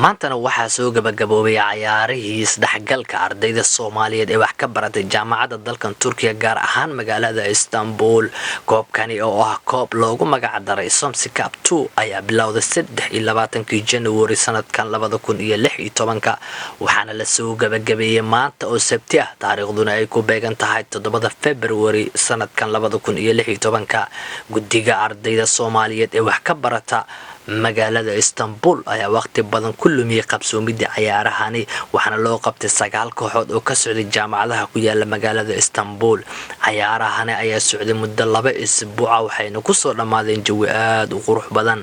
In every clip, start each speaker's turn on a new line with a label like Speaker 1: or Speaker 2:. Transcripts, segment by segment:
Speaker 1: maantana waxaa soo gabagaboobay cayaarihii isdhexgalka ardayda Soomaaliyeed ee wax ka baratay jaamacadda dalkan Turkiga gaar ahaan magaalada Istanbul. Koobkani oo ah koob loogu magac daray Somsi Cup 2 ayaa bilowday 23 January sanadkan 2016 waxaana la soo gabagabeeyay maanta oo Sabti ah taariikhduna ay ku beegan tahay 7 February sanadkan 2016. Guddiga ardayda Soomaaliyeed ee wax ka barata magaalada Istanbul ayaa waqti badan ku lumiyay qabsoomidda cayaarahani waxaana loo qabtay 9 kooxood oo ka socday jaamacadaha ku yaala magaalada Istanbul. Cayaarahani ayaa socday muddo 2 isbuuc waxayna ku soo dhamaadeen jawi aad u qurux badan.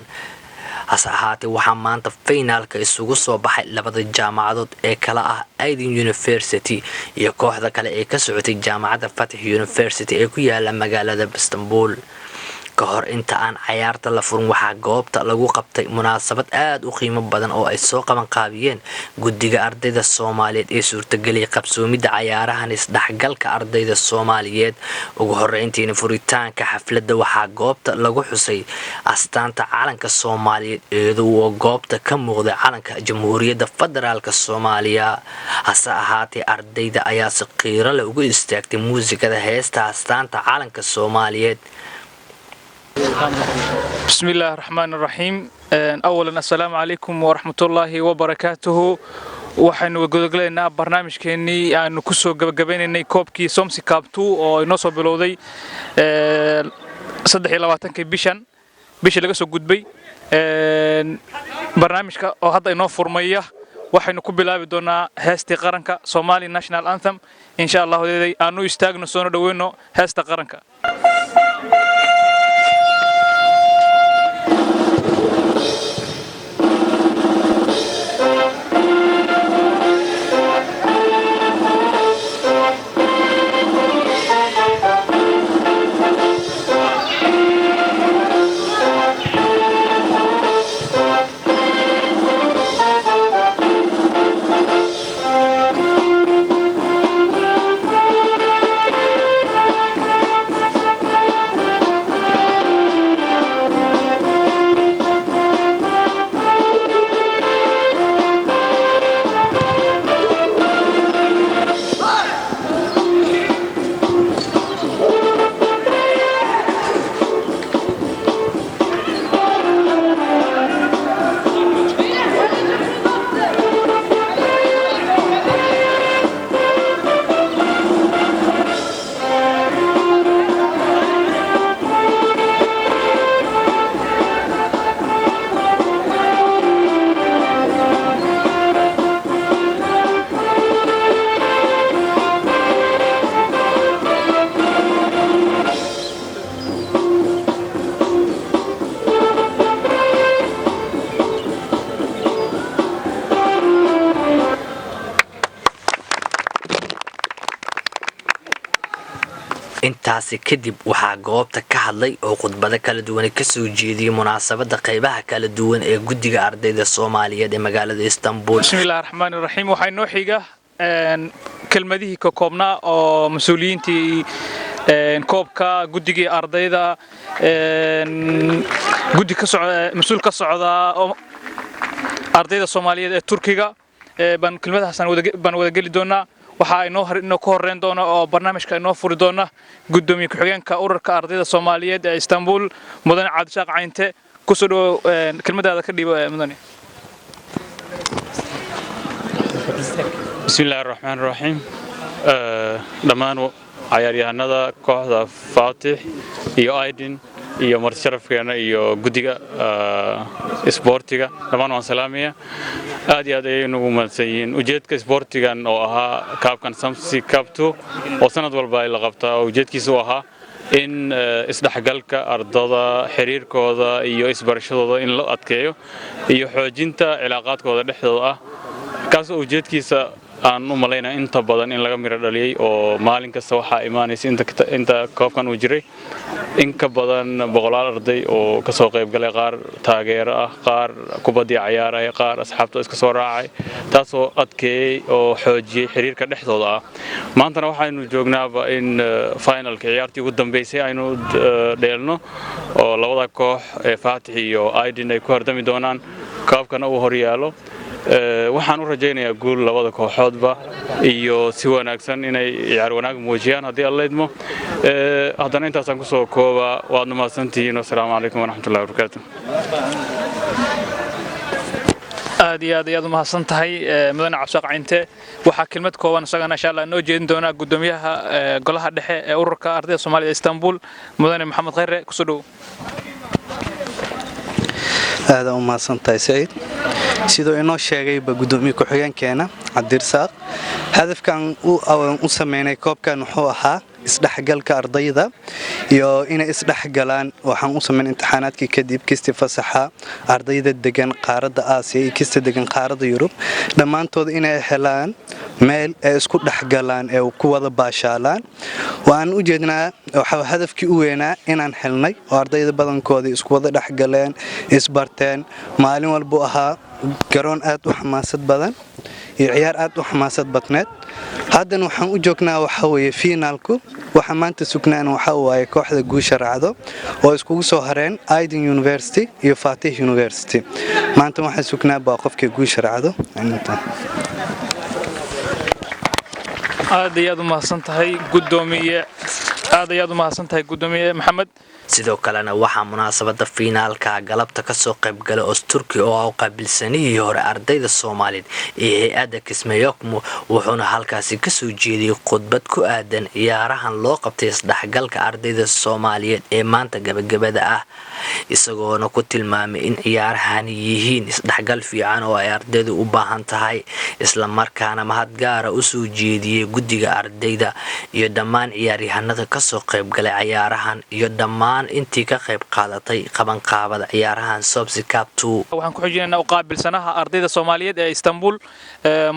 Speaker 1: hase ahaatee waxaa maanta finaalka isugu soo baxay labada jaamacadood ee kala ah Aydin University iyo kooxda kale ee ka socotay jaamacadda Fatih University ee ku yaala magaalada Istanbul. kahor inta aan cayaarta la furin waxaa goobta lagu qabtay munaasabad aad u qiimo badan oo ay soo qaban qaabiyeen guddiga ardayda Soomaaliyeed ee suurtageliyay qabsoomidda cayaarahan isdhexgalka ardayda Soomaaliyeed. ugu horreyntiina furitaanka xafladda waxaa goobta lagu xusay astaanta calanka Soomaaliyeed iyadoo goobta ka muuqday calanka Jamhuuriyadda Federaalka Soomaaliya. hase ahaatee ardayda ayaa si qiiro leh ugu istaagtay muusikada heesta astaanta calanka Soomaaliyeed.
Speaker 2: بسم الله الرحمن الرحيم. أولا السلام عليكم ورحمة الله وبركاته. waxaynu gudagleynaa barnaamijkeenii aanu ku soo gabagabeynay koobkii Somsi Cup 2 oo inoo soo bilowday 23 bisha laga soo gudbay barnaamijka oo hadda inoo furmaya waxaynu ku bilaabi doonaa heesta qaranka Somali National Anthem insha Allah aanu istaagno soo dhaweyno heesta qaranka. intaasi kadib waxaa goobta ka hadlay oo khudbado kala duwan ka soo jeediyay munaasabada qaybaha kala duwan ee guddiga ardayda Soomaaliyeed ee magaalada Istanbul. Bismillahir Rahmaanir Rahiim. waxay noo xiga kelmadihii ka koobnaa oo mas'uuliyiintii koobka guddiga ardayda guddi ka socda mas'uul ka socda ardayda Soomaaliyeed ee Turkiga ban kelmadahaas wada geli doonaa. waxa inoo ka horreyn doona oo barnaamijka inoo furi doona gudoomiye ku-xigeenka ururka ardayda Soomaaliyeed ee Istanbul Mudane Cabdishaaq Caynte ku soo dhaw kelmadaada ka dhiibo mudane.
Speaker 3: Bismillahir Rahmaanir Rahiim. dhamaan cayaaryahanada kooxda Fatih iyo Aydin iyo martinsharafkeena iyo guddiga isboortiga dhamaan waan salaamaya aad iyo aad ayaynu ugu mahadsanyihiin ujeedka isboortigan oo ahaa kaabkan Somsi Cup 2 oo sanad walba ay la qabtaa ujeedkiisu ahaa in isdhexgalka ardada xiriirkooda iyo isbarashadooda in la adkeeyo iyo xoojinta cilaaqaadkooda dhexdooda ah kaas oo ujeedkiisa aan u maleynaa inta badan in laga miro dhaliyay oo maalin kasta waxa imaanaysa inta koobkan uu jiray in ka badan 100 arday oo ka soo qayb galay qaar taageero ah qaar kubadda ciyaaraya qaar asxaabta iska soo raacay taasoo adkeeyay oo xoojiyay xiriirka dhexdooda ah maantana waxaynu joognaaba in finalka ciyaartii ugu dambeysay aynu dheelno oo labada koox ee Fatih iyo Aydin ay ku hordami doonaan koobkana uu horyaalo waxaan u rajaynayaa guul labada kooxoodba iyo si wanaagsan inay ciyaar wanaag muujiyaan haddii alla idmo haddana intaasaan ku soo koobaa waadna mahadsantihiin wasalaamu calaykum waraxmatullahi wabarakaatu
Speaker 2: aad iyo aad ayaad u mahadsan tahay mudane cabshaaq cinte waxaa kelmad kooban isagana insha Allah noo jeedin doona gudoomiyaha golaha dhexe ee ururka ardayda Soomaaliya Istanbul mudane Maxamed Khayre ku soo dhow
Speaker 4: aad u mahadsan tahay Said sidoo inoo sheegay gudoomiye ku xigeenkeena Cabdirsaaq hadafkan uu sameeyay koobkan wuxuu ahaa isdhaxgalka ardayda iyo inay isdhaxgalaan waxaan u sameeyay imtixaanaadkii kadib kisti fasaxa ardayda degan qaaradda Aasiya iyo kista degan qaaradda Yurub dhamaantood inay helaan meel ay isku dhaxgalaan ee ku wada baashaalaan waan u jeednaa waxa hadafkii u weynaa inaan helnay oo ardayda badankooda isku wada dhaxgaleen isbarteen maalin walba ahaa garoon aad u xamaasad badan iyo ciyaar aad u xamaasad badneed haddana waxaan u joognaa waxa weeye finaalku waxa maanta sugnaan waxa waaye kooxda guusha raacdo oo iskugu soo hareen Aydin University iyo Fatih University maanta waxaan sugnaa baa qofkii guusha raacdo
Speaker 2: aad ayaad u mahadsan tahay gudoomiye Maxamed
Speaker 1: sidoo kalena waxaa munaasabada finaalka galabta ka soo qayb galay Turki oo qaabilsanihii hore ardayda Soomaaliyeed ee hay'adda Kismayokmo wuxuuna halkaasi ka soo jeediyay khudbad ku aadan ciyaarahan loo qabtay isdhaxgalka ardayda Soomaaliyeed ee maanta gabagabada ah isagoona ku tilmaamay in ciyaarahan yihiin isdhaxgal fiican oo ay ardaydu u baahan tahay isla markaana mahad gaar ah u soo jeediyay guddiga ardayda iyo dhammaan ciyaaryahanada ka soo qayb galay ciyaarahan iyo dhammaan intii ka qayb qaadatay qabanqaabada ciyaarahan Sobsi Cup 2
Speaker 2: waxaan ku xijinaynaa u qaabilsanaha ardayda Soomaaliyeed ee Istanbul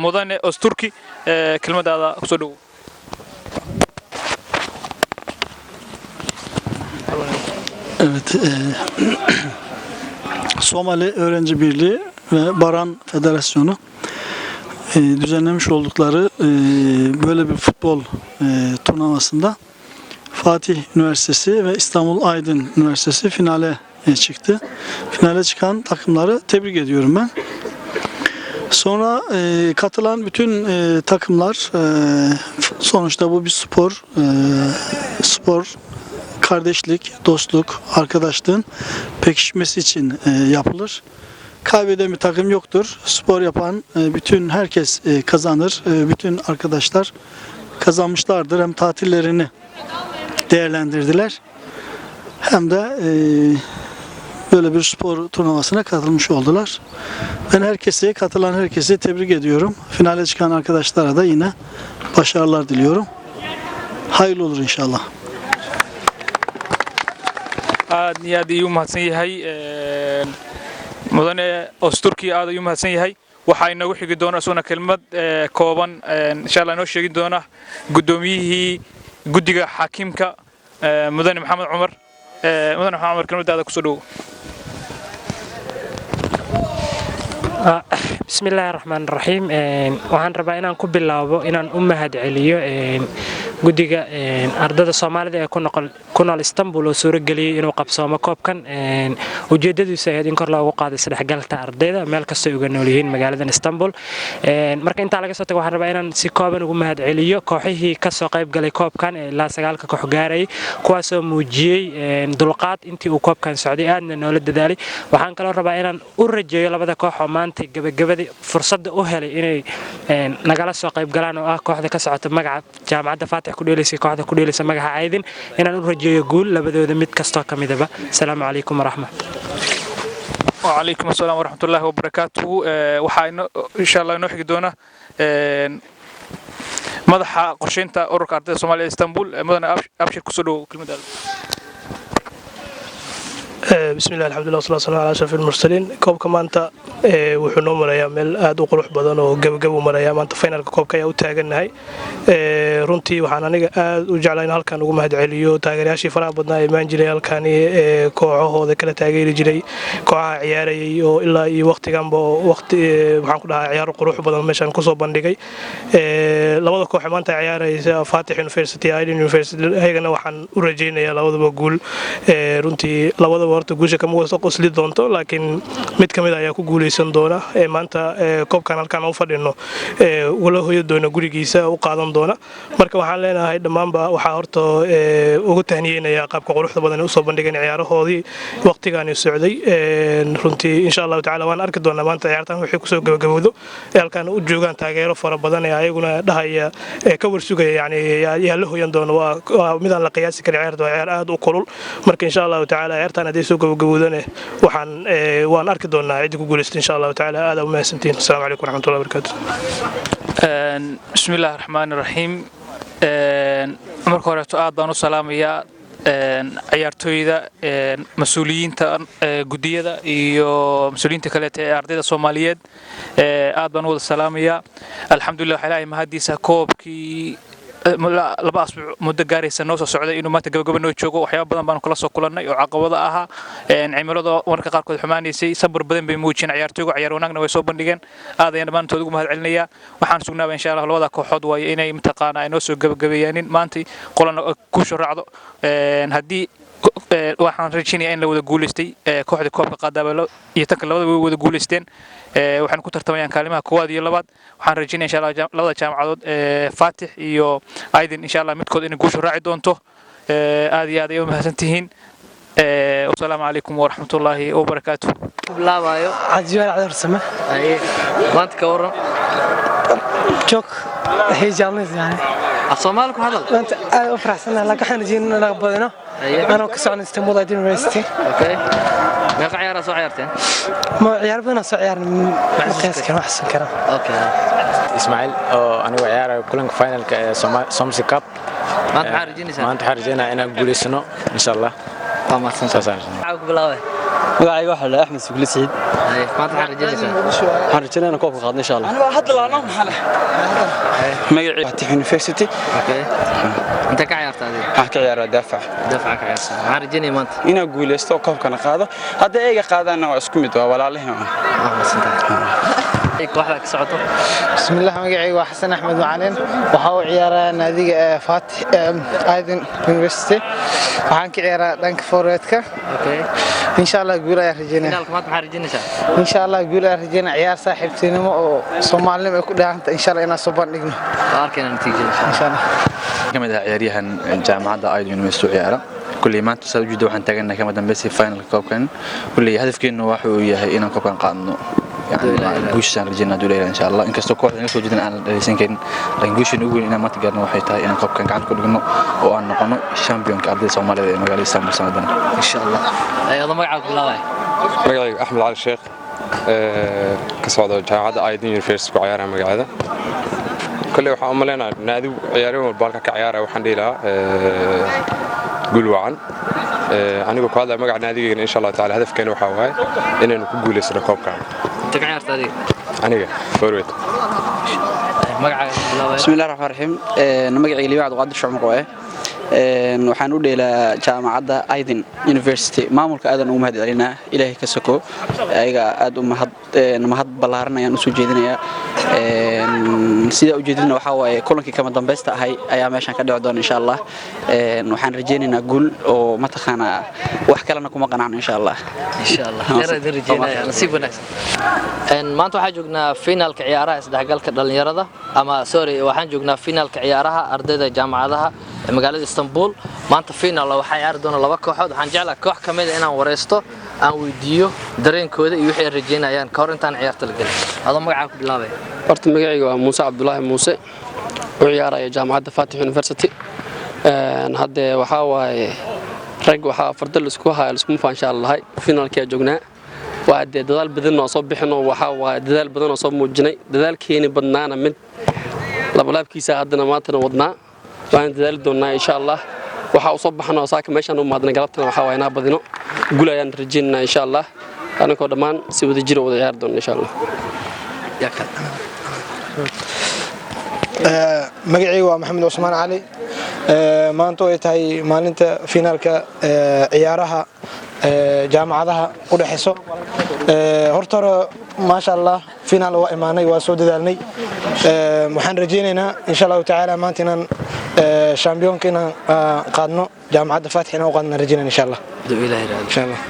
Speaker 2: mudane Osturki kelmadaada ku soo dhow
Speaker 5: Evet, Somali Öğrenci Birliği ve Baran Federasyonu düzenlemiş oldukları böyle bir futbol turnuvasında Fatih Üniversitesi ve İstanbul Aydın Üniversitesi finale çıktı. Finale çıkan takımları tebrik ediyorum ben. Sonra katılan bütün takımlar sonuçta bu bir spor. Spor kardeşlik, dostluk, arkadaşlığın pekişmesi için yapılır. Kaybeden bir takım yoktur. Spor yapan bütün herkes kazanır. Bütün arkadaşlar kazanmışlardır. Hem tatillerini değerlendirdiler. Hem de böyle bir spor turnuvasına katılmış oldular. Ben katılan herkese tebrik ediyorum. Finale çıkan arkadaşlara da yine başarılar diliyorum. Hayırlı olur inşallah.
Speaker 2: aad iyo aad ayuu mahadsan yahay mudane Osturki aad ayuu mahadsan yahay waxaa inagu xigi doona soo kelmad kooban inshallah noo sheegi doona gudoomiyihii guddiga xaakimka mudane Maxamed Cumar kelmadaada ku soo dhow
Speaker 6: Bismillahirrahmanirrahim waxaan rabaa inaan ku bilaabo inaan u mahad celiyo guddiga ardayda Soomaalida ee ku nool Istanbul oo suuro galiyay inuu qabsoomo koobkan ujeedadiisu ay in kor loogu qaado isdhaxgalka ardayda meel kasta uga nool yihiin magaalada Istanbul marka inta laga soo tago waxaan rabaa inaan si kooban ugu mahad celiyo kooxihii ka soo qayb galay koobkan ee ilaa 9 koox gaaray kuwaas oo muujiyay dulqaad intii uu koobkan socday aadna noola dadaalay waxaan kaloo rabaa inaan u rajeeyo labada koox oo maanta gabagabadii fursad u helay inay nagala soo qayb galaan oo ah kooxda ka socota magaca jaamacadda Fatih ku dheelisay kooxda ku dheelisay magaca Aydin inaan u rajeeyo guul labadooda mid kasto kamidaba salaamu calaykum
Speaker 2: وعليكم السلام ورحمة الله وبركاته وحاينا إن شاء الله نحكي دونا مدح قرشينتا أورك أرض الصومالية إسطنبول مدن أبشر كسلو كلمة دال
Speaker 7: بسم الله الحمد لله والصلاة والسلام على أشرف المرسلين كوبكا maanta wuxuu noo marayaa meel aad u qurux badan oo gabagab u marayaa maanta finalka koobka ayaa u taaganahay runtii waxaan aniga aad u jeclaa in halkan ugu mahad celiyo taageerayaashii faraha badnaa ee maan jiray halkani kooxahooda kala taageeri jiray kooxaha ciyaarayay oo ilaa iyo waqtiganba waxaan ku dhahaa ciyaaro qurux badan meeshan ku soo bandhigay labada koox maanta ciyaaraysa Fatih University Aydin University ayagana waxaan u rajeynayaa labadaba guul runtii labadaba horta guusha kama wada qosli doonto laakiin mid kamid ayaa ku guuleysan doona maanta koobkan halkaan u fadhino wala hooyo doona gurigiisa u qaadan doona marka waxaan leenahay dhammaanba waxaa horta ugu tahniyeynaya qaabka quruxda badan ee u soo bandhigeen ciyaarahoodii waqtigan socday runtii insha Allah taala waan arki doonaa maanta ciyaartan wixii ku soo gabagabowdo halkaan u joogaan taageero fara badan ee ayaguna dhahaya ka warsugaya yani yaa la hooyan doona waa midaan la qiyaasi karin ciyaarta waa ciyaar aad u kulul marka insha Allah taala ciyaartan haday soo gabagabowdana waan arki doonaa cid ku guuleystay insha Allah taala aad u mahadsantiin assalamu alaykum warahmatullahi wabarakatuh
Speaker 2: bismillaahir rahmaanir rahiim marka hore aad baan u salaamayaa ciyaartooyda mas'uuliyiinta gudiyada iyo mas'uuliyiinta kale ee ardayda Soomaaliyeed aad baan u wada salaamayaa alxamdulillah ilaahay mahadiisa koobkii laba asbuuc muddo gaaraysa noo soo socday inuu maanta gabagaba noo joogo waxyaabo badan baan kula soo kulannay oo caqabado ahaa cimilada marka qaarkood xumaanaysay sabir badan bay muujin ciyaartooygu ciyaar wanaagna way soo bandhigeen aad ayaan dhammaantood ugu mahad celinayaa waxaan sugnaaba insha Allah labada kooxood waaye inay mataqaana ay noo soo gabagabeeyaan maanta qolan ku sharaacdo haddii waxaan rajaynayaa in la wada guuleystay kooxda koobka qaadaba iyo tan labada way wada guuleysteen waxaan ku tartamayaan kaalimaha koowaad iyo labaad waxaan rajaynayaa insha Allah labada jaamacadood Faatix iyo Aydin insha Allah midkood inay guusha raaci doonto aad iyo aad ay u mahadsantihiin والسلام عليكم ورحمة الله وبركاته.
Speaker 8: لا بايو عجيب على الرسمة. أيه ما تكورم.
Speaker 9: جوك هي جالس يعني.
Speaker 8: الصومالك هذا.
Speaker 9: أنت أفرح سنة لك إحنا جينا نقبضنا. أنا وكسرنا استنبول أيدين يونيفرسيتي.
Speaker 8: أوكي. ما عيار سو عيارتين.
Speaker 9: ما عيار بينا سو عيار مقياس كنا أحسن كنا.
Speaker 8: أوكي.
Speaker 10: إسماعيل أنا وعيار كلنا فاينل سومسي كاب.
Speaker 8: ما تحرجيني سنة.
Speaker 10: ما تحرجينا أنا أقول سنة إن شاء الله.
Speaker 8: ما سنة. عاوك بلاوي.
Speaker 11: magacayga waxa la Axmed Sugli Said
Speaker 8: maanta waxaan rajaynayaa
Speaker 11: waxaan rajaynayaa koobka qaadno insha Allah
Speaker 8: aniga hadda laana maxaa
Speaker 11: magacayga Faatix University
Speaker 8: okay inta ka ciyaartaa
Speaker 11: waxaan ka ciyaaraa daafac
Speaker 8: ka ciyaartaa waxaan rajaynayaa maanta
Speaker 11: inaan guuleysto koobkana qaado hadda eega qaadana waa isku mid waa walaalaheena
Speaker 8: kooxda ka socoto
Speaker 12: bismillah magacayga waa Xasan Axmed Macalin waxa uu ciyaaraa naadiga Faatix Aydin University waxaan ka ciyaaraa dhanka forwardka
Speaker 8: okay
Speaker 12: insha Allah guul ayaan rajaynaa
Speaker 8: finaalka maanta maxaa rajaynaysaa
Speaker 12: insha Allah guul ayaan rajaynaa ciyaar saaxiibtinimo oo Soomaalnimo ay ku dhaanta insha Allah inaan soo bandhigno
Speaker 8: arkayna natiijada
Speaker 12: insha Allah
Speaker 13: kamid ah ciyaaryahan jaamacadda Aydin University ciyaara kulli maanta soo jeedo waxaan taaganahay kama dambeysay final koobkan kulli hadafkeenu waxa uu yahay inaan koobkan qaadno يعني جوش سان رجعنا دولة إن شاء الله إنك استوقف إنك توجدنا على سنكين لكن جوش نقول إن ما تقدرنا وحيتها إن قب كان قاعد كل جنو وأن نقول شامبيون كأرض الصومال مجال الإسلام سندنا
Speaker 8: إن شاء الله أيضا معك بالله
Speaker 14: مجال أحمد علي الشيخ كسواد جامعة أيدين يونيفرسيتي كعيارة مجال كل واحد عملنا نادي عيارين والبارك كعيارة وحنديلا قول وعن أنا كهذا مجال نادي إن شاء الله تعالى هدف كانوا حواي إن نكون لسنا كوب كان.
Speaker 8: أنت كعيارة هذه؟
Speaker 14: أنا فوريت.
Speaker 11: بسم الله الرحمن الرحيم. نمجي لي بعد قادر شو مقوى. waxaan u dheelaa jaamacadda Aydin University maamulka aadan u mahad celinaa Ilaahay ka soko ayaga aad u mahad balaaranayaan u soo jeedinayaa sida u jeedina waxa waaye kulankii kama dambaysta ahay ayaa meeshan ka dhici doona insha Allah waxaan rajaynaynaa guul oo ma taqaana wax kalena kuma qanacno insha Allah
Speaker 8: heerada rajaynaya nasiib wanaagsan maanta waxaan joognaa finaalka ciyaaraha isdhexgalka dhalinyarada ama sorry waxaan joognaa finaalka ciyaaraha ardayda jaamacadaha magaalada Istanbul maanta final waxa ciyaar doona laba kooxood waxaan jeclahay koox kamid ah inaan wareysto aan weydiiyo dareenkooda iyo wixii ay rajaynayaan ka hor intaan ciyaarta la galin adoo magacaaga ku bilaabay
Speaker 15: horta magacayga waa Muuse Cabdullaahi Muuse oo ciyaaraya jaamacadda Faatix University hadda waxa waaye rag waxa fardal isku hayo isku faansha Allah finalka joognaa waa dadaal badan oo soo bixino waxa waa dadaal badan oo soo muujinay dadaalkeeni badnaana mid labalaabkiisa hadana maantana wadnaa waan dadaal doonaa insha Allah waxa uu soo baxnaa saaka meeshan u maadna galabtana waxa waa inaa badino guulayaan rajaynaa insha Allah anagoo dhamaan si wada jir wada ciyaar doona insha Allah
Speaker 12: magacaygu waa Maxamed Usmaan Cali maanta way tahay maalinta finaalka ciyaaraha jaamacadaha u dhaxayso horta ما شاء الله فينا لو إيماني وسود ذلني وحن رجينا إن شاء الله تعالى ما تنان shampiyonka inaan qaadno jaamacadda faatix inaan u qaadna rajaynaa insha Allah
Speaker 8: insha Allah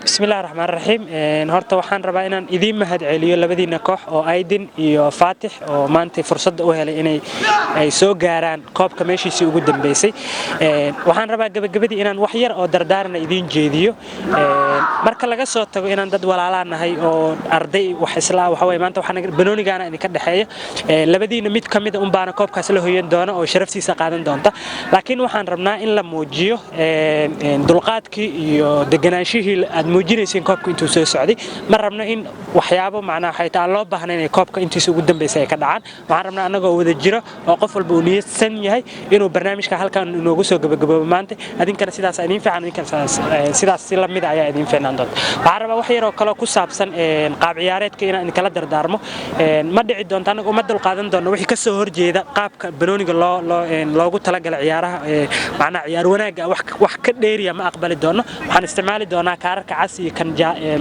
Speaker 6: بسم الله الرحمن الرحيم horta waxaan rabaa inaan idin mahad celiyo labadiina koox oo Aydin iyo Faatix oo maanta fursad u helay inay ay soo gaaraan koobka meeshiisii ugu dambeysay waxaan rabaa gabagabadii inaan wax yar oo dardaaran idin jeediyo marka laga soo tago inaan dad walaalaanahay oo arday wax isla waxa way maanta waxaan banoonigaana idin ka dhaxeeyo labadiina mid kamid ah baana koobkaas la hooyan doona oo sharaftiisa qaadan doonta laakiin waxaan rabnaa in la muujiyo dulqaadkii iyo deganaanshihi aad muujinaysiin koobka intuu soo socday ma rabno in waxyaabo macnaa xaytaan loo baahnayn in koobka intiisa ugu dambeysay ay ka dhacaan waxaan rabnaa anagoo wada jiro oo qof walba uu niyadsan yahay inuu barnaamijka halkan inoogu soo gabagabo maanta adinkana sidaas idin fiican idinkana sidaas si la mid ah ayaa idin fiicnaan doonta waxaan rabaa wax yar oo kale ku saabsan qaab ciyaareedka inaan kala dardaarmo ma dhici doonto anagu ma dul qaadan doono wixii ka soo horjeeda qaabka banooniga loogu talagalay ciyaaraha macnaa ciyaar wanaaga wax ka dheeriya ma aqbali doono waxaan isticmaali doonaa kaararka cas iyo kan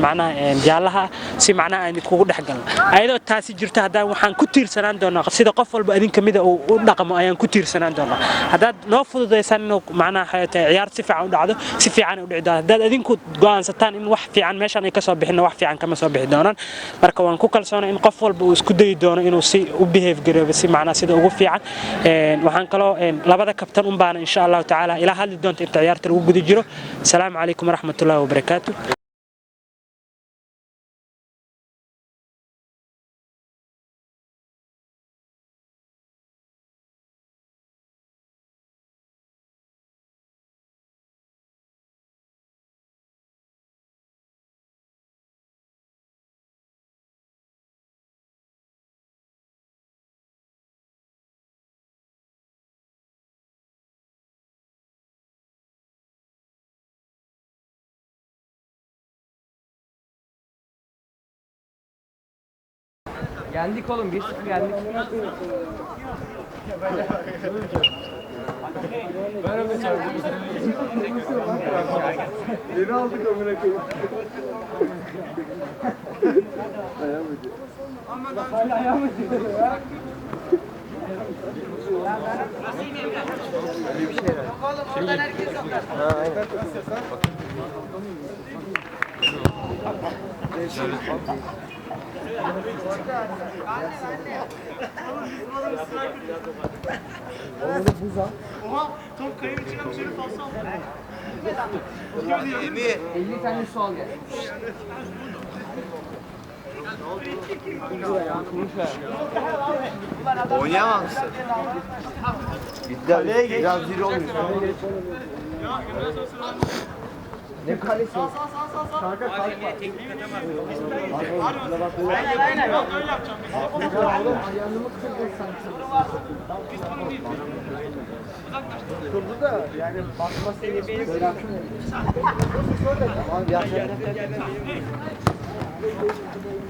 Speaker 6: macnaa jaalaha si macnaa aan kugu dhaxgalno ayadoo taasi jirto haddaan waxaan ku tiirsanaan doonaa sida qof walba idin kamid ah u dhaqmo ayaan ku tiirsanaan doonaa haddaad noo fududeysaan inuu macnaa ciyaar si fiican u dhacdo si fiican u dhici doonto haddaad idinku go'aansataan in wax fiican meeshan ay ka soo bixin wax fiican kama soo bixi doonaan marka waan ku kalsoonaa in qof walba uu isku dayi doono inuu si u behave gareeyo si macnaa sida ugu fiican waxaan kaloo labada kabtan baana insha Allah taala ila hadli doonto inta ciyaarta lagu guda jiro assalaamu calaykum waraxmatullaahi wabarakaatuh
Speaker 16: Geldik oğlum 1-0 geldik. Yeni aldık amına koyayım. Ayağımı titriyor ya. Öyle bir şey var. Oradan herkes sokar. Ha aynen.
Speaker 17: Oha top kayın içine bir şey falsa aldı.
Speaker 16: 50 tane su al gel.
Speaker 17: Oynayamam mısın? Biraz zil olmuyor.
Speaker 16: Ne kalesi?
Speaker 17: Kanka kalk var. Aynen. Öyle yapacağım.
Speaker 16: Ayağını mı kırdın sanki?
Speaker 17: Kırdı da yani bakma seviyesi böyle tamam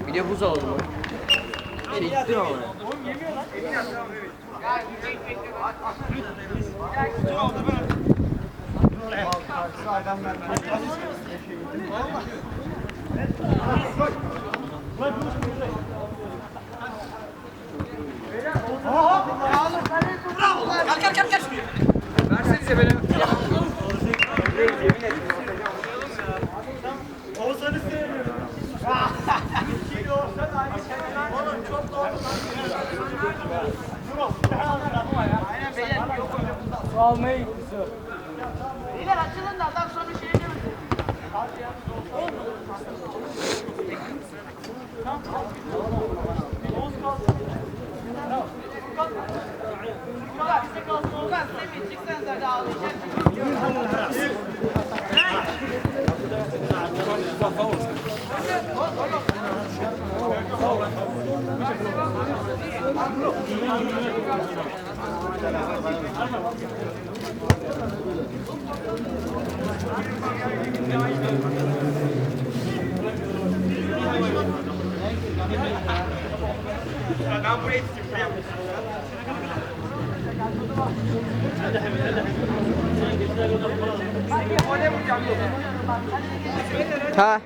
Speaker 16: bir de buz aldım. Şey gitti ama.
Speaker 17: Gel. Versenize böyle. Olsanız sevmiyorum. Oğlum çok doğru.
Speaker 16: Su almaya gitti su.
Speaker 17: Beyler açılın da adam sonra şey demesin. Hadi ya.
Speaker 16: ها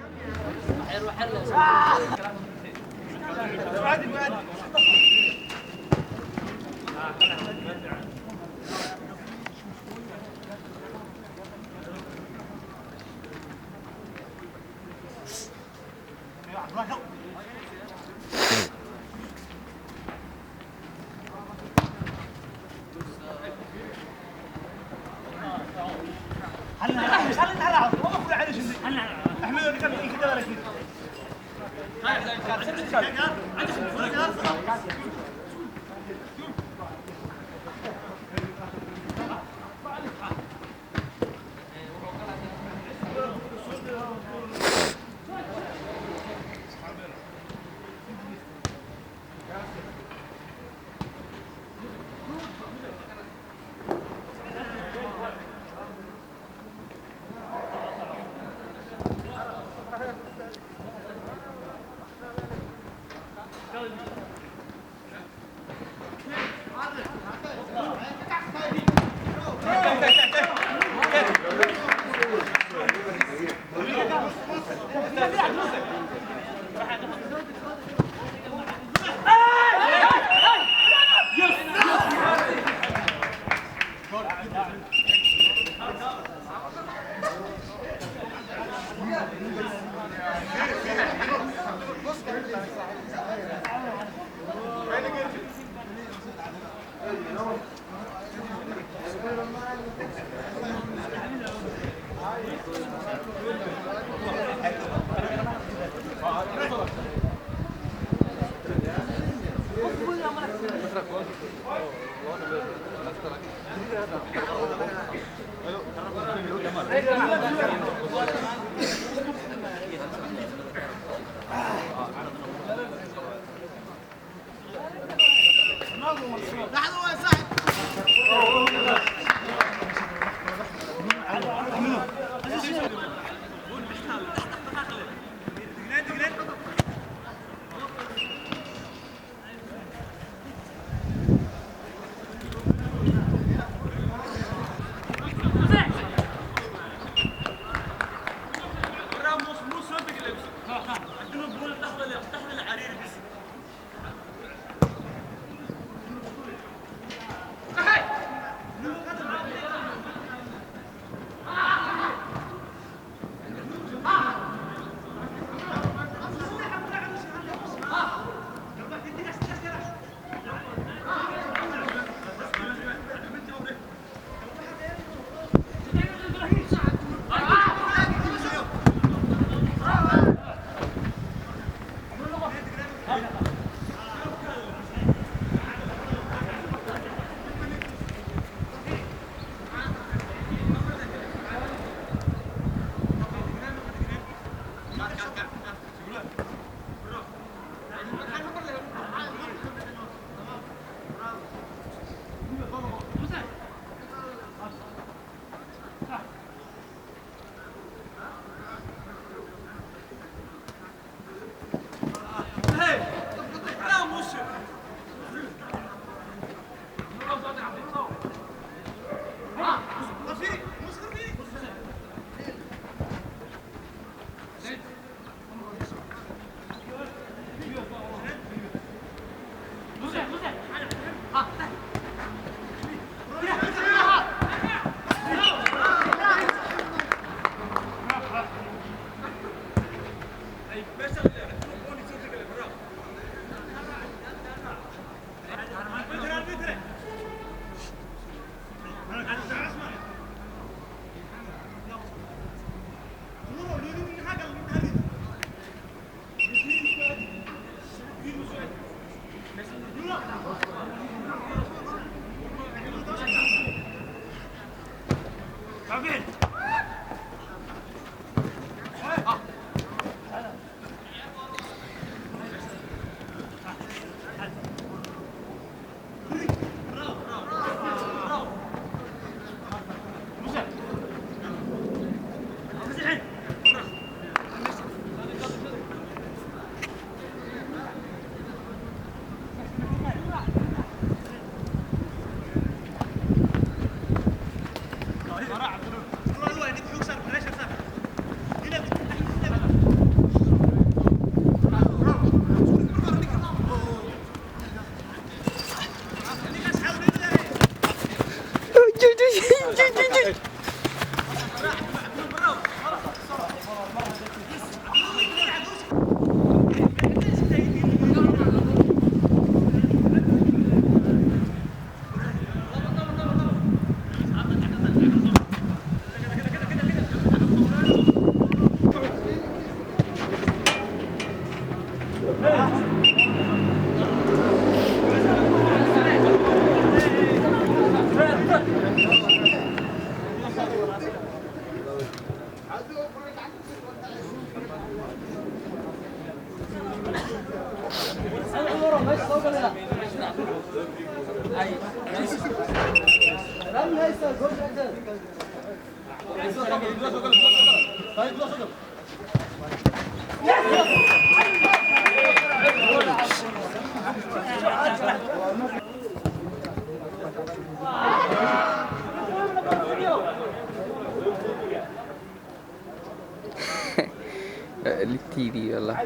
Speaker 18: للتيفي والله.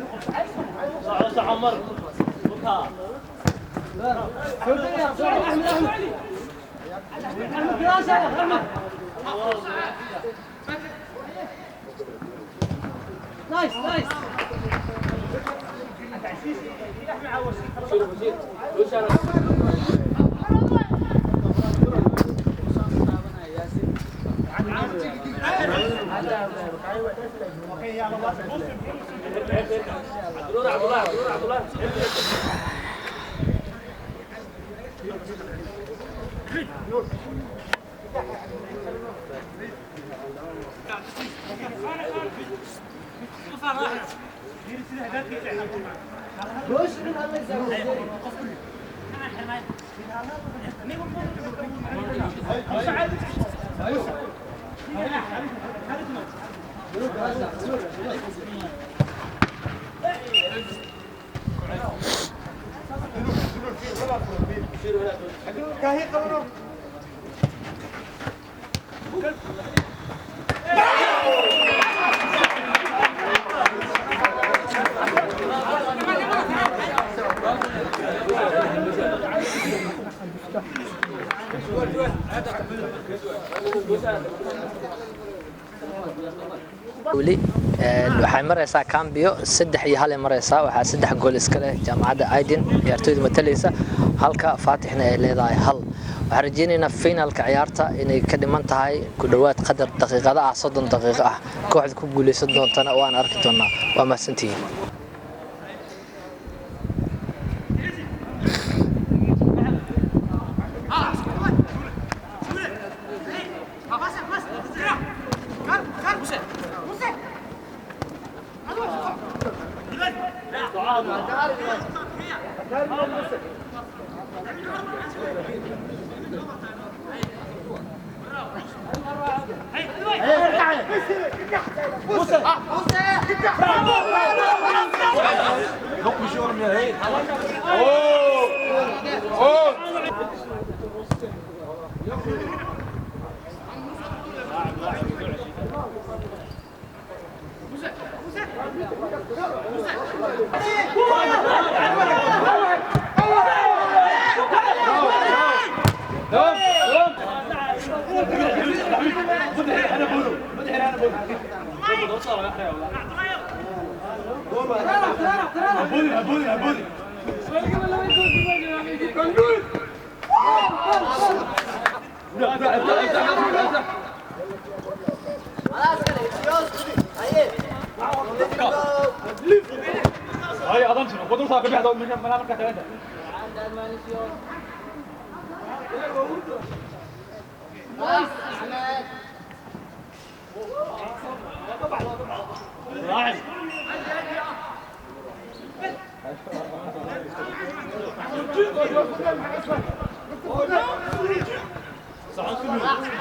Speaker 17: نايس نايس.
Speaker 8: weli waxay maraysaa Cambio 3-1 maraysaa waxa 3 gool iska leh jaamacadda Aydin ciyaartooyda matalaysa halka Faatixna ay leedahay hal waxaan rajaynaynaa finalka ciyaarta inay ka dhiman tahay ku dhawaad qadar daqiiqada ah 30 daqiiqo ah kooxda ku guuleysan doontana waan arki doonaa waa mahadsantihiin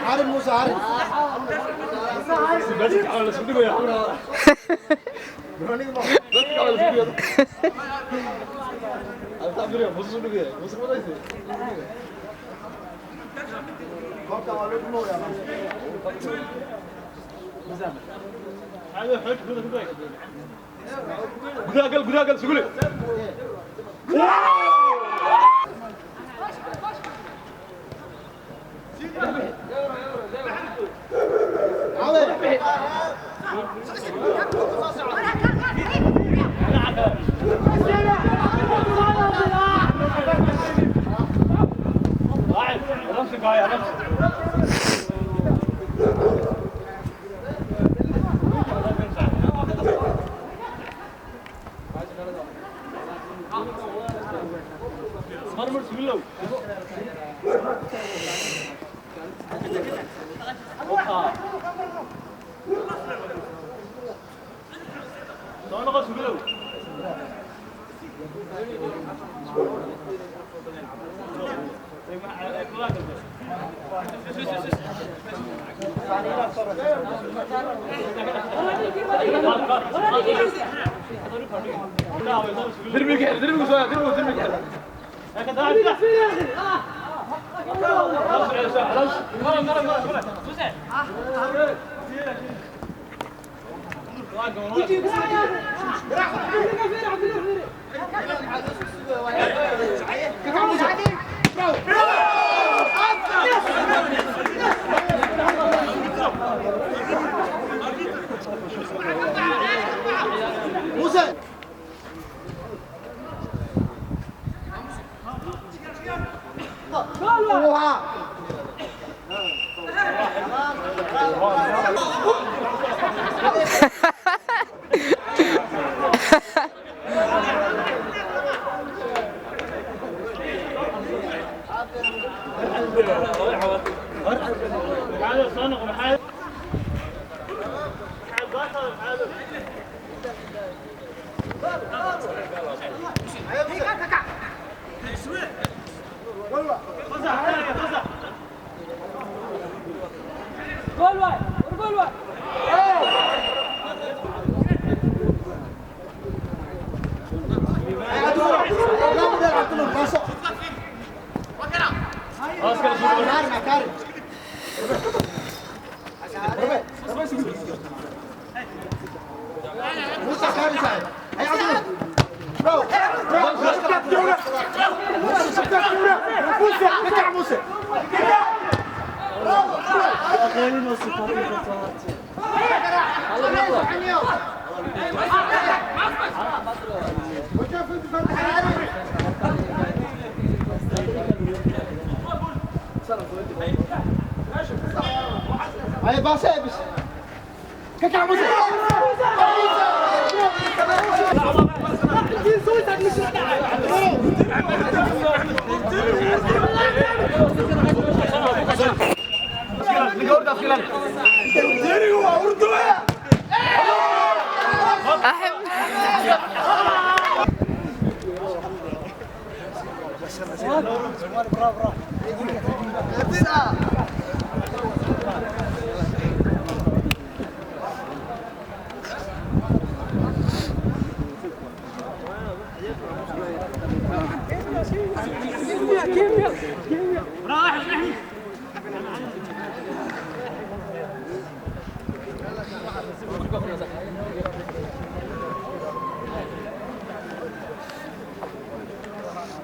Speaker 17: عارف موسى عارف بس على السودو يا قداقل سقولي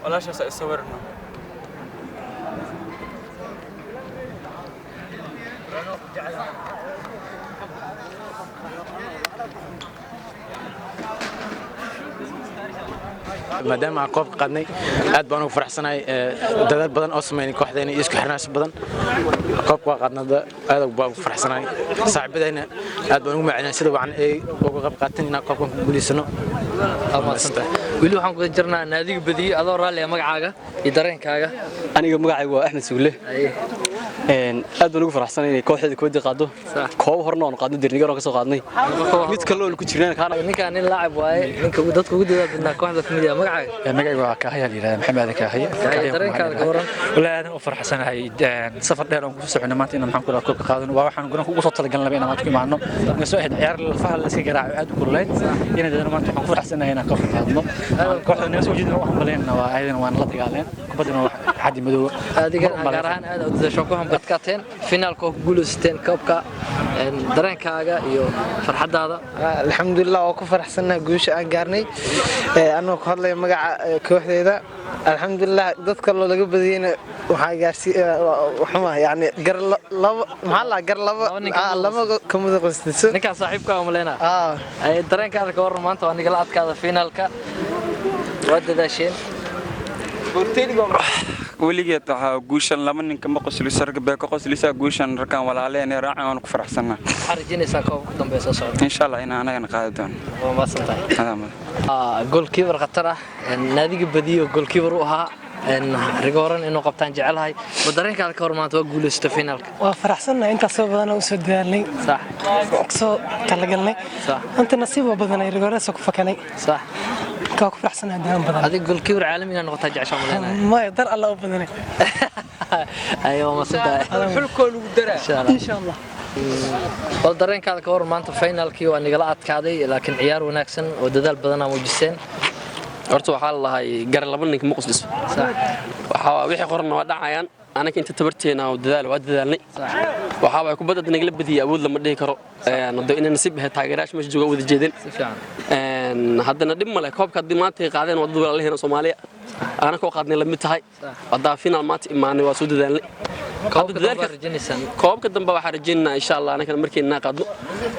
Speaker 19: ولا شيء سيصورنا
Speaker 10: maadaama aan koobka qaadnay aad baan ugu faraxsanahay dadaal badan oo sameeyay kooxdeena iyo isku xirnaansho badan koobka qaadnada aad baan ugu faraxsanahay saaxiibadayna aad baan ugu macaanay sida wacan ay uga qayb qaateen inaan koobkan ku guuleysano
Speaker 8: wili waxaan ku jirnaa naadiga badiyo adoo raali magacaaga iyo dareenkaaga
Speaker 20: aniga magacaygu waa Axmed Suule aad baan ugu faraxsanahay inay kooxda koobka qaado koob horna oo qaadno dirnigar oo ka soo qaadnay mid kale oo ku jirnaa kaana
Speaker 8: ninka nin laacib waaye ninka dadka ugu dadaal badnaa kooxda kamid ah
Speaker 20: magacaygu waa Kaahaya yiraahdo Maxamed Kaahaya
Speaker 8: dareenkaaga ka waran
Speaker 20: wala aad u faraxsanahay safar dheer oo ku socono maanta inaan maxaan ku raad koobka qaadano waa waxaan guran ugu soo talagalnay inaan maanta ku imaano in soo xid ciyaar fahal iska garaaco aad u kululayd inay dadana maanta waxaan ku faraxsanahay inaan koobka qaadno kooxda naga soo jeedina waxaan baleena waa ayadana waan la dagaaleen kubadana wax xaddi madow
Speaker 8: adiga gaar ahaan aad u dadasho ku hambalkateen finaalka oo guuleysteen koobka dareenkaaga iyo farxadaada
Speaker 9: alxamdulillah oo ku faraxsanahay guusha aan gaarnay anoo ku hadlay magaca kooxdeeda alxamdulillah dadka loo laga badiyayna waxa gaarsi waxuma yani gar laba maxaa la gar laba kamid qostiso
Speaker 8: ninka saaxiibka oo maleena ay dareenkaaga ka waran maanta waa niga la adkaada finaalka waa dadaasheen
Speaker 19: weligeed waxaa guushan laba nin kama qosliso rag baa ka qoslisa guushan rarkan walaaleen ee raacay aan ku faraxsanaa
Speaker 8: xarjinaysa koob ku dambeeyo socdo
Speaker 19: insha Allah in anagana qaadi doono
Speaker 8: waa maasantahay goalkeeper khatar ah naadiga badiyo goalkeeper u ahaa rigoran inuu qabtaan jecelahay ma dareenkaada ka hor maanta waa guuleystay finaalka
Speaker 9: waa faraxsanahay inta soo badan oo soo dadaalnay
Speaker 8: sax
Speaker 9: soo talagalnay
Speaker 8: sax
Speaker 9: anta nasiib badan ay rigoran soo ku fakanay
Speaker 8: sax
Speaker 2: كاك فرحسن هديان بدن
Speaker 8: هذه قول كبر عالمي أنا قطع جعش عملنا
Speaker 2: ما يقدر الله بدني
Speaker 8: أيوة ما صدق
Speaker 2: حلكون ودرا إن شاء الله
Speaker 8: bal dareenkaada ka hor maanta finalkii waa nigala adkaaday laakiin ciyaar wanaagsan oo dadaal badan aan muujiseen
Speaker 15: horta waxaa la lahay gar laba nin ma qosliso waxa wixii qorna waa dhacayaan anaga inta tabarteena oo dadaal waa dadaalnay waxa way ku badad nagala badiyay awood lama dhihi karo nado inaan nasiib ah taageerayaasha meesha jooga wada jeedin
Speaker 8: si fiican
Speaker 15: haddana dhib male koobka dimaantay qaadeen wadada walaalaheena Soomaaliya ana ko qaadnay la mid tahay wada final maanta imaanay waa soo dadaalnay koobka dambe waxaan rajaynaa insha Allah anaka markeenna qaadno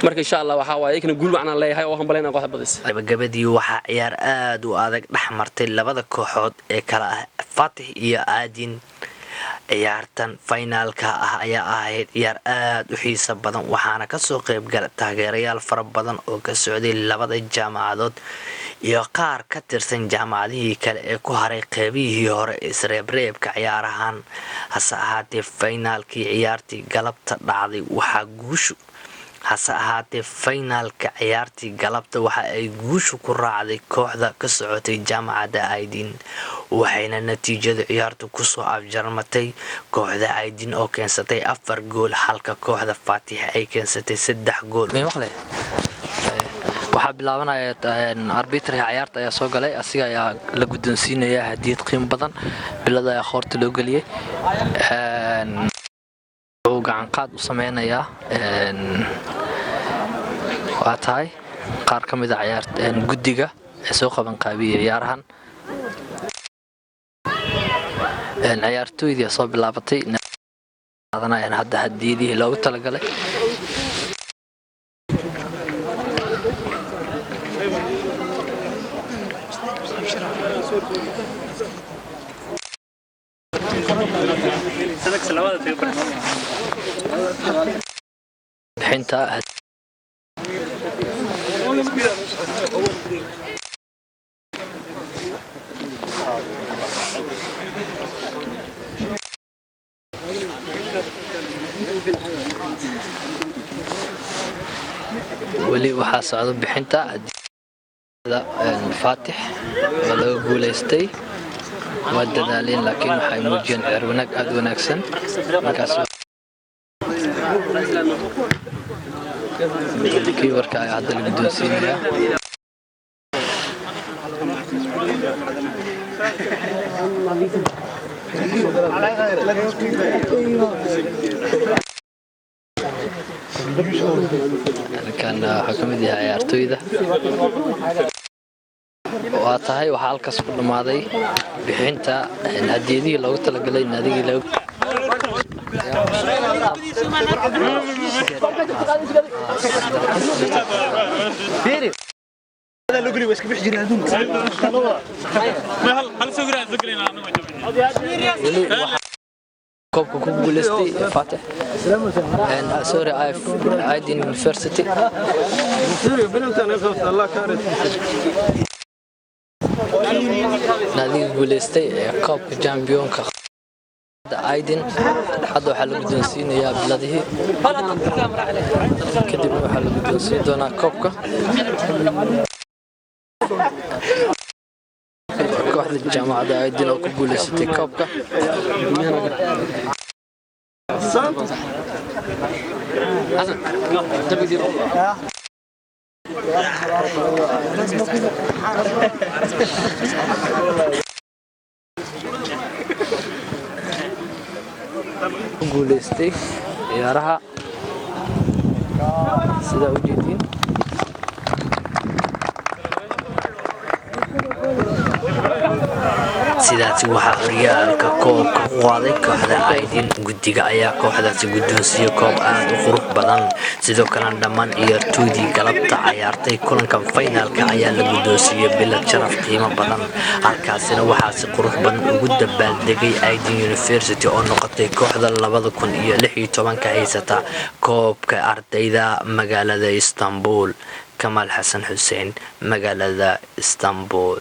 Speaker 15: marka insha Allah waxa waaye kana guul macna leeyahay oo hanbaleena kooxda badis
Speaker 1: gabadii waxa ciyaar aad u adag dhaxmartay labada kooxood ee kala ah Fatih iyo Aadin ciyaartan finalka ah ayaa ahayd ciyaar aad u xiiso badan waxaana ka soo qayb galay taageerayaal fara badan oo ka socday labada jaamacadood iyo qaar ka tirsan jaamacadihii kale ee ku haray qaybihii hore isreebreebka ciyaarahan hase ahaatee finalkii ciyaartii galabta dhacday waxa ay guushu ku raacday kooxda ka socotay jaamacadda Aydin waxayna natiijada ciyaartu ku soo afjarmatay kooxda Aydin oo keensatay 4 gool halka kooxda Fatih ay keensatay 3 gool
Speaker 8: waxaa bilaabanaya arbitraha ciyaarta ayaa soo galay asiga ayaa la guddoonsiinaya hadiyad qiimo badan bilada ayaa qoorta loo galiyay oo gacan qaad u sameynaya waa tahay qaar ka mid ah ciyaarta guddiga ee soo qaban qaabiyay ciyaarahan ciyaartooydii soo bilaabatay qaadanayaan hadda hadiyadii loogu talagalay bixinta weli waxaa socda bixinta Fatih oo laga guuleystay waa dadaaleen laakiin waxay muujiyeen ciyaar wanaag aad wanaagsan markaas kii warka ay hadda la guddoonsiinaya kan waxaa ka mid yahay ciyaartooyda waa tahay waxaa halkaas ku dhamaaday bixinta hadiyadihii loogu talagalay naadigii lagu koobka ku guuleystay Fatih sorry Aydin University naadiga guuleystay koobka championka Aydin hadda waxaa la guddoonsiinayaa biladihii kadib waxaa la guddoonsiin doonaa koobka kooxda jaamacadda Aydin oo ku guuleysatay koobka guuleystay ciyaaraha sida u jeedin
Speaker 1: sidaasi waxaa horyaalka koobka u qaaday kooxda Aydin guddiga ayaa kooxdaasi guddoonsiiyay koob aad u qurux badan sidoo kale dhammaan ciyaartooydii galabta ciyaartay kulankan finalka ayaa la guddoonsiiyay bilad sharaf qiimo badan halkaasina waxaa si qurux badan ugu dabaaldegay Aydin University oo noqotay kooxda 2016 haysata koobka ardayda magaalada Istanbul Kamal Xasan Xuseen magaalada Istanbul